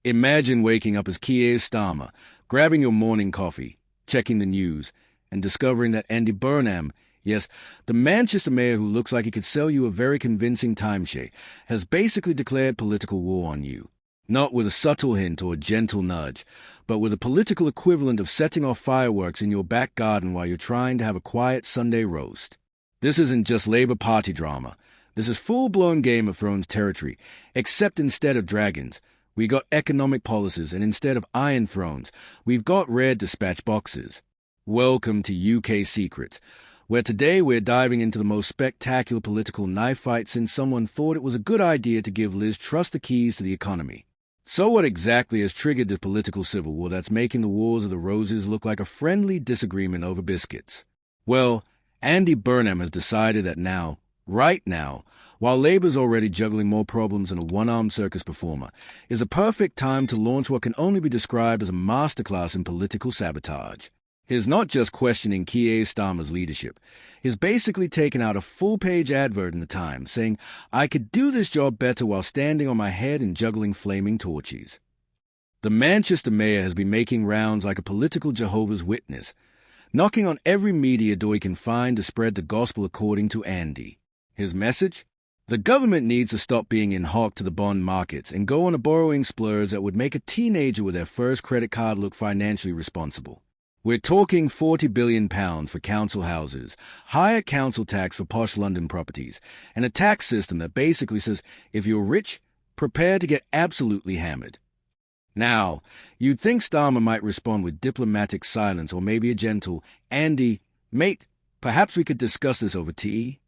Imagine waking up as Keir Starmer, grabbing your morning coffee, checking the news, and discovering that Andy Burnham, yes, the Manchester mayor who looks like he could sell you a very convincing timeshare, has basically declared political war on you. Not with a subtle hint or a gentle nudge, but with a political equivalent of setting off fireworks in your back garden while you're trying to have a quiet Sunday roast. This isn't just Labour Party drama. This is full-blown Game of Thrones territory, except instead of dragons, we got economic policies, and instead of Iron Thrones, we've got red dispatch boxes. Welcome to UK Secrets, where today we're diving into the most spectacular political knife fight since someone thought it was a good idea to give Liz Truss the keys to the economy. So what exactly has triggered the political civil war that's making the Wars of the Roses look like a friendly disagreement over biscuits? Well, Andy Burnham has decided that now, right now, while Labour's already juggling more problems than a one-armed circus performer, is a perfect time to launch what can only be described as a masterclass in political sabotage. He's not just questioning Keir Starmer's leadership. He's basically taken out a full-page advert in the Times saying, "I could do this job better while standing on my head and juggling flaming torches." The Manchester mayor has been making rounds like a political Jehovah's Witness, knocking on every media door he can find to spread the gospel according to Andy. His message? The government needs to stop being in hock to the bond markets and go on a borrowing splurge that would make a teenager with their first credit card look financially responsible. We're talking £40 billion for council houses, higher council tax for posh London properties, and a tax system that basically says, if you're rich, prepare to get absolutely hammered. Now, you'd think Starmer might respond with diplomatic silence or maybe a gentle, "Andy, mate, perhaps we could discuss this over tea?"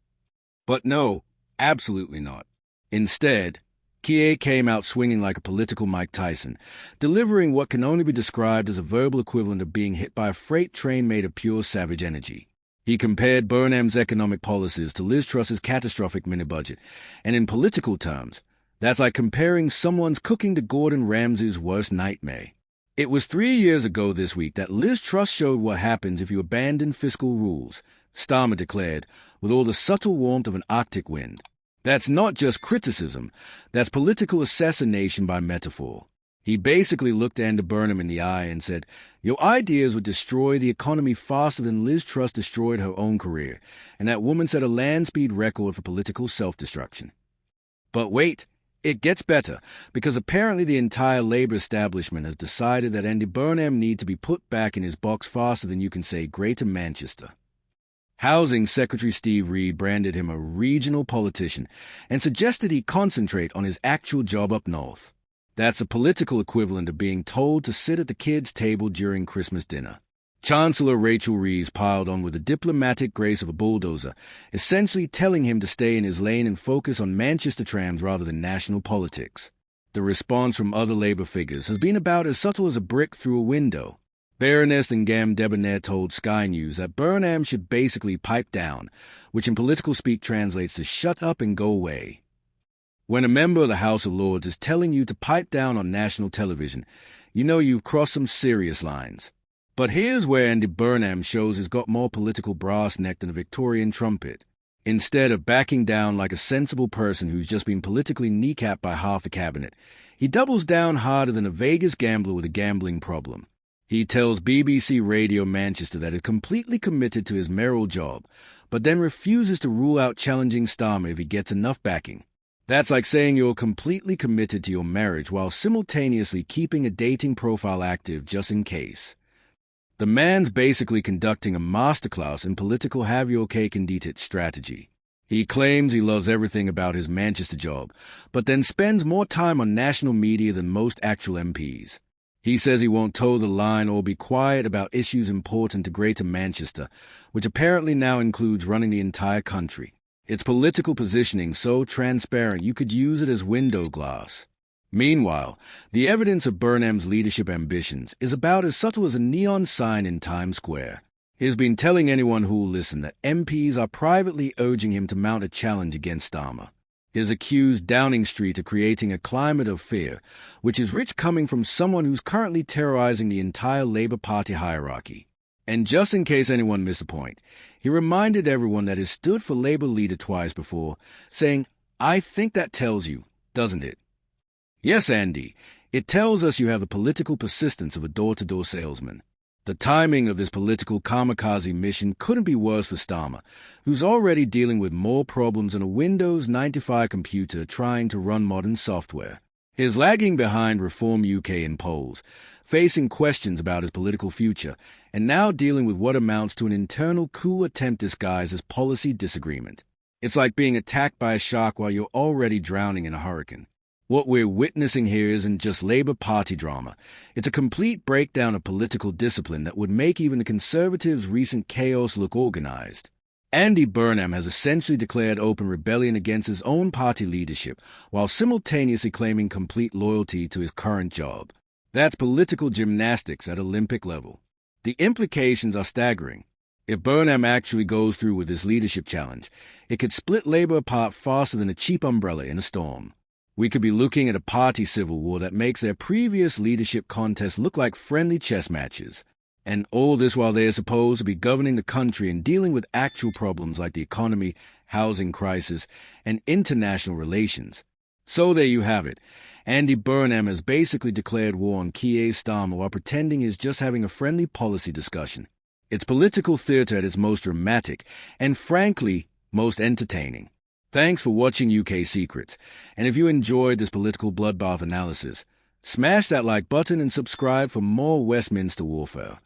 But no, absolutely not. Instead, Keir came out swinging like a political Mike Tyson, delivering what can only be described as a verbal equivalent of being hit by a freight train made of pure savage energy. He compared Burnham's economic policies to Liz Truss's catastrophic mini-budget, and in political terms, that's like comparing someone's cooking to Gordon Ramsay's worst nightmare. It was 3 years ago this week that Liz Truss showed what happens if you abandon fiscal rules, Starmer declared, with all the subtle warmth of an Arctic wind. That's not just criticism, that's political assassination by metaphor. He basically looked Andy Burnham in the eye and said, "Your ideas would destroy the economy faster than Liz Truss destroyed her own career, and that woman set a land speed record for political self-destruction." But wait, it gets better, because apparently the entire Labour establishment has decided that Andy Burnham needs to be put back in his box faster than you can say Greater Manchester. Housing Secretary Steve Reeves branded him a regional politician and suggested he concentrate on his actual job up north. That's a political equivalent of being told to sit at the kids' table during Christmas dinner. Chancellor Rachel Reeves piled on with the diplomatic grace of a bulldozer, essentially telling him to stay in his lane and focus on Manchester trams rather than national politics. The response from other Labour figures has been about as subtle as a brick through a window. Baroness and Gam Debonair told Sky News that Burnham should basically pipe down, which in political speak translates to shut up and go away. When a member of the House of Lords is telling you to pipe down on national television, you know you've crossed some serious lines. But here's where Andy Burnham shows he's got more political brass neck than a Victorian trumpet. Instead of backing down like a sensible person who's just been politically kneecapped by half the cabinet, he doubles down harder than a Vegas gambler with a gambling problem. He tells BBC Radio Manchester that he's completely committed to his mayoral job, but then refuses to rule out challenging Starmer if he gets enough backing. That's like saying you're completely committed to your marriage while simultaneously keeping a dating profile active just in case. The man's basically conducting a masterclass in political have-your-cake-and-eat-it strategy. He claims he loves everything about his Manchester job, but then spends more time on national media than most actual MPs. He says he won't toe the line or be quiet about issues important to Greater Manchester, which apparently now includes running the entire country. Its political positioning so transparent you could use it as window glass. Meanwhile, the evidence of Burnham's leadership ambitions is about as subtle as a neon sign in Times Square. He's been telling anyone who will listen that MPs are privately urging him to mount a challenge against Starmer. He's accused Downing Street of creating a climate of fear, which is rich coming from someone who's currently terrorizing the entire Labour Party hierarchy. And just in case anyone missed a point, he reminded everyone that he stood for Labour leader twice before, saying, "I think that tells you, doesn't it?" Yes, Andy, It tells us you have the political persistence of a door-to-door salesman. The timing of this political kamikaze mission couldn't be worse for Starmer, who's already dealing with more problems than a Windows 95 computer trying to run modern software. He's lagging behind Reform UK in polls, facing questions about his political future, and now dealing with what amounts to an internal coup attempt disguised as policy disagreement. It's like being attacked by a shark while you're already drowning in a hurricane. What we're witnessing here isn't just Labour Party drama. It's a complete breakdown of political discipline that would make even the Conservatives' recent chaos look organised. Andy Burnham has essentially declared open rebellion against his own party leadership, while simultaneously claiming complete loyalty to his current job. That's political gymnastics at Olympic level. The implications are staggering. If Burnham actually goes through with this leadership challenge, it could split Labour apart faster than a cheap umbrella in a storm. We could be looking at a party civil war that makes their previous leadership contests look like friendly chess matches. And all this while they are supposed to be governing the country and dealing with actual problems like the economy, housing crisis, and international relations. So there you have it. Andy Burnham has basically declared war on Keir Starmer while pretending he's just having a friendly policy discussion. It's political theatre at its most dramatic and, frankly, most entertaining. Thanks for watching UK Secrets, and if you enjoyed this political bloodbath analysis, smash that like button and subscribe for more Westminster warfare.